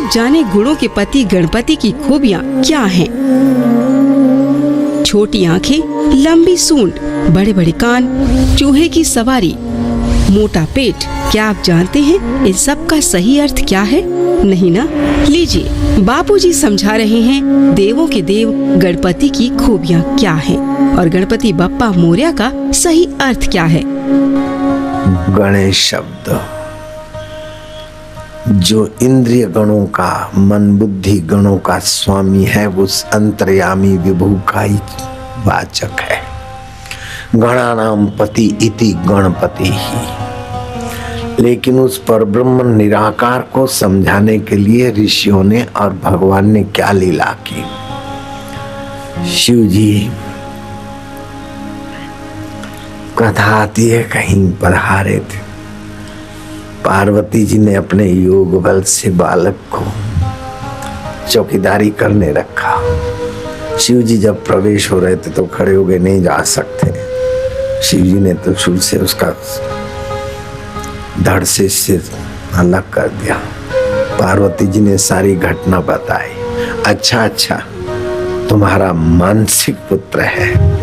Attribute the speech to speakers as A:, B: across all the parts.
A: अब जाने गुणों के पति गणपति की खूबियाँ क्या हैं। छोटी आंखें, लंबी सूंड, बड़े बड़े कान, चूहे की सवारी, मोटा पेट। क्या आप जानते हैं इन सब का सही अर्थ क्या है? नहीं ना? लीजिए, बापूजी समझा रहे हैं देवों के देव गणपति की खूबियाँ क्या हैं और गणपति बप्पा मोरया का सही अर्थ क्या है।
B: गणेश शब्द जो इंद्रिय गणों का, मन बुद्धि गणों का स्वामी है, उस अंतर्यामी विभु का ही वाचक है। गणानाम पति इति गणपति ही। लेकिन उस परब्रह्म निराकार को समझाने के लिए ऋषियों ने और भगवान ने क्या लीला की। शिव जी कथा आती है, कहीं पधारे थे। पार्वती जी ने अपने योग बल से बालक को चौकीदारी करने रखा। शिव जी जब प्रवेश हो रहे थे तो खड़े हो गए, नहीं जा सकते। शिव जी ने तो शूल से उसका धड़ से सिर अलग कर दिया। पार्वती जी ने सारी घटना बताई। अच्छा, तुम्हारा मानसिक पुत्र है,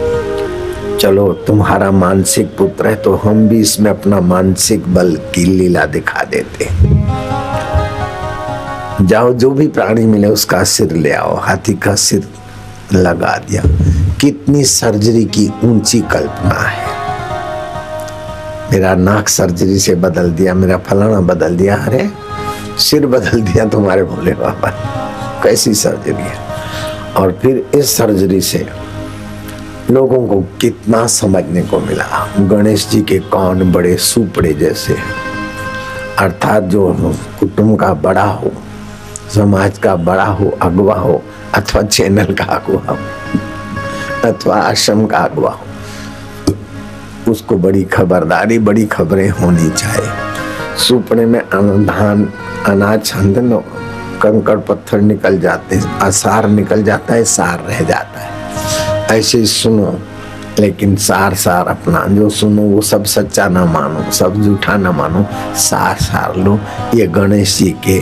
B: चलो तुम्हारा मानसिक पुत्र है तो हम भी इसमें अपना मानसिक बल की लीला दिखा देते। जाओ, जो भी प्राणी मिले उसका सिर ले आओ। हाथी का सिर लगा दिया। कितनी सर्जरी की ऊंची कल्पना है। मेरा नाक सर्जरी से बदल दिया, मेरा फलाना बदल दिया, अरे सिर बदल दिया तुम्हारे भोले बाबा। कैसी सर्जरी है। और फिर इस सर्जरी से लोगों को कितना समझने को मिला। गणेश जी के कान बड़े सुपड़े जैसे, अर्थात जो कुटुंब का बड़ा हो, समाज का बड़ा हो, अगवा हो, अथवा चैनल का अगवा हो, अथवा आश्रम का अगवा हो, उसको बड़ी खबरदारी, बड़ी खबरें होनी चाहिए। सुपड़े में धान, अनाज, छंदन, कंकड़ पत्थर निकल जाते हैं, असार निकल जाता है, सार रह जाता है। ऐसे सुनो, लेकिन सार अपना जो सुनो वो सब सच्चा ना मानो, सब झूठा ना मानो, सार लो। ये गणेश जी के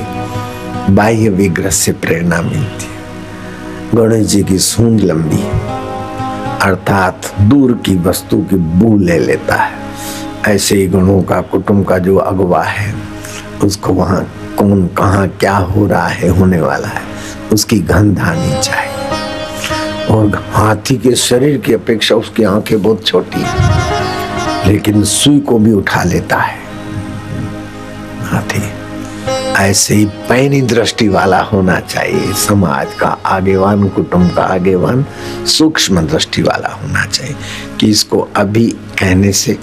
B: बाह्य विग्रह से प्रेरणा मिलती है। गणेश जी की सूंड लंबी है, अर्थात दूर की वस्तु की बू ले लेता है। ऐसे ही गणों का कुटुंब का जो अगवा है, उसको वहाँ कौन कहाँ क्या हो रहा है, होने वाला है, उसकी गंध आनी चाहिए। और हाथी के शरीर की अपेक्षा उसकी आंखें बहुत छोटी है, लेकिन सुई को भी उठा लेता है हाथी। ऐसे ही पैनी दृष्टि वाला होना चाहिए समाज का आगेवान, कुटुंब का आगेवान सूक्ष्म दृष्टि वाला होना चाहिए कि इसको अभी कहने से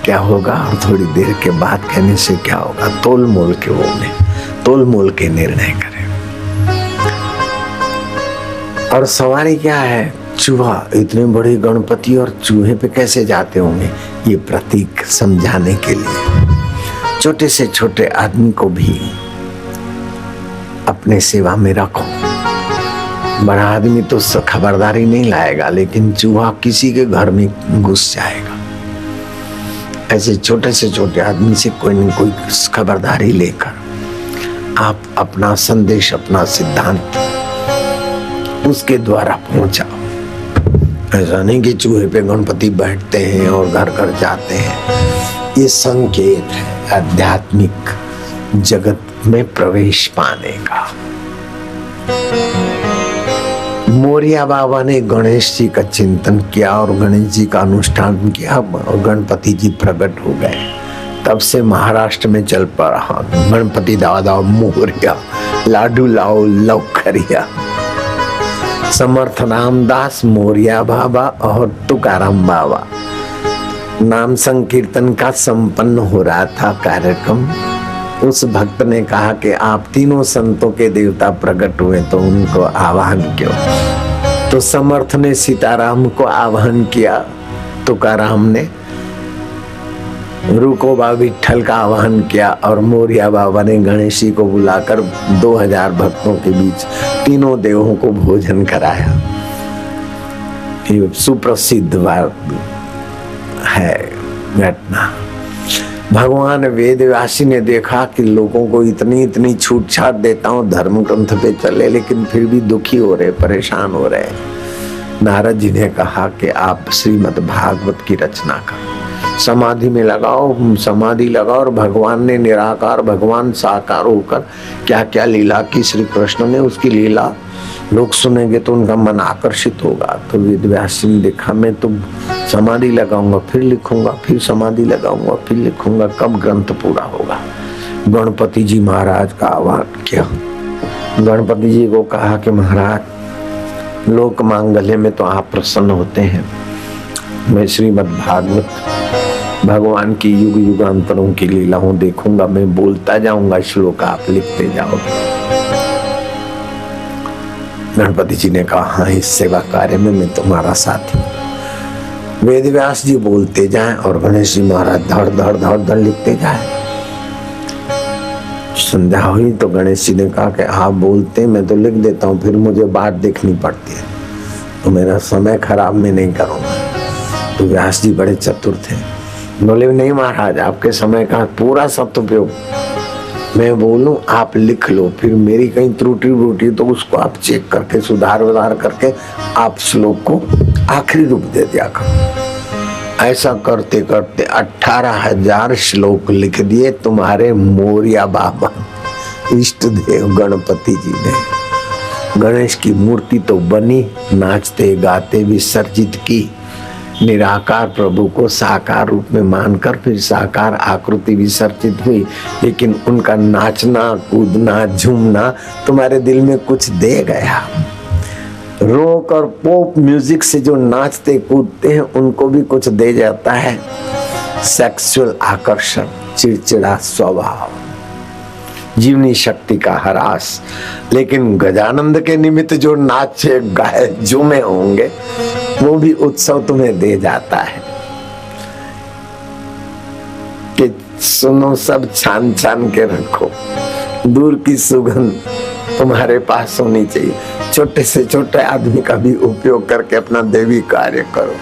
B: क्या होगा और थोड़ी देर के बाद कहने से क्या होगा। तोल मोल के बोले, तोल मोल के निर्णय करें। और सवारी क्या है, चूहा। इतने बड़े गणपति और चूहे पे कैसे जाते होंगे, ये प्रतीक समझाने के लिए। छोटे से छोटे आदमी को भी अपने सेवा में रखो। बड़ा आदमी तो खबरदारी नहीं लाएगा, लेकिन चूहा किसी के घर में घुस जाएगा। ऐसे छोटे से छोटे आदमी से कोई न कोई खबरदारी लेकर आप अपना संदेश, अपना सिद्धांत उसके द्वारा पहुंचाओ। ऐसा नहीं कि चूहे पे गणपति बैठते हैं और घर घर जाते हैं। ये संकेत है आध्यात्मिक जगत में प्रवेश पाने का। मोरिया बाबा ने गणेश जी का चिंतन किया और गणेश जी का अनुष्ठान किया और गणपति जी प्रकट हो गए। तब से महाराष्ट्र में चल पड़ा गणपति दादा मोरिया, लाडू लाओ लौखरिया। समर्थ रामदास, मोरिया बाबा और तुकाराम बाबा नाम संकीर्तन का संपन्न हो रहा था कार्यक्रम। उस भक्त ने कहा कि आप तीनों संतों के देवता प्रकट हुए तो उनको आवाहन क्यों। तो समर्थ ने सीताराम को आवाहन किया, तुकाराम ने रूकोबा विठल का आवाहन किया और मोरिया बाबा ने गणेश जी को बुलाकर 2000 भक्तों के बीच तीनों देवों को भोजन कराया। ये सुप्रसिद्ध बात है घटना। भगवान वेद व्यासी ने देखा कि लोगों को इतनी इतनी छूट छाट देता हूँ, धर्म ग्रंथ पे चले, लेकिन फिर भी दुखी हो रहे, परेशान हो रहे। नारद जी ने कहा कि आप श्रीमद् भागवत की रचना करो, समाधि में लगाओ, समाधि लगाओ। और भगवान ने निराकार, भगवान साकार होकर क्या क्या लीला की श्री कृष्ण ने, उसकी लीला लोग सुनेंगे तो उनका मन आकर्षित होगा। तो वेद व्यास ने देखा मैं तो समाधि लगाऊंगा, फिर लिखूंगा, फिर समाधि लगाऊंगा, फिर लिखूंगा, कब ग्रंथ पूरा होगा। गणपति जी महाराज का आह्वान किया। गणपति जी को कहा कि महाराज लोक मांगल्य में तो आप प्रसन्न होते हैं, मैं श्रीमद् भागवत भगवान की युग युगांतरों की लीलाओं देखूंगा, मैं बोलता जाऊंगा श्लोक, आप लिखते जाओगे। गणपति जी ने कहा हाँ, इस सेवा कार्य में मैं तुम्हारा साथी हूं। वेद व्यास जी बोलते जाएं और गणेश जी महाराज धड़ धड़ धड़ धड़ लिखते जाएं। संध्या हुई तो गणेश जी ने कहा कि आप बोलते, मैं तो लिख देता हूँ, फिर मुझे बात देखनी पड़ती है, तो मेरा समय खराब मैं नहीं करूंगा। तो व्यास जी बड़े चतुर थे, बोले नहीं महाराज, आपके समय का पूरा सदुपयोग, मैं बोलूं आप लिख लो, फिर मेरी कहीं त्रुटि तो उसको आप चेक करके सुधार करके आप श्लोक को आखिरी रूप दे दिया करो। ऐसा करते करते 18,000 श्लोक लिख दिए तुम्हारे मोरिया बाबा इष्ट देव गणपति जी ने। गणेश की मूर्ति तो बनी, नाचते गाते विसर्जित की, निराकार प्रभु को साकार रूप में मानकर फिर साकार आकृति विसर्जित हुई, लेकिन उनका नाचना कूदना झूमना तुम्हारे दिल में कुछ दे गया। रॉक और पॉप म्यूजिक से जो नाचते कूदते हैं उनको भी कुछ दे जाता है, सेक्सुअल आकर्षण, चिड़चिड़ा स्वभाव, जीवनी शक्ति का ह्रास। लेकिन गजानंद के निमित्त जो नाचे गाए झूमे होंगे वो भी उत्सव तुम्हें दे जाता है कि सुनो सब छान छान के रखो, दूर की सुगंध तुम्हारे पास होनी चाहिए। छोटे से छोटे आदमी का भी उपयोग करके अपना देवी कार्य करो।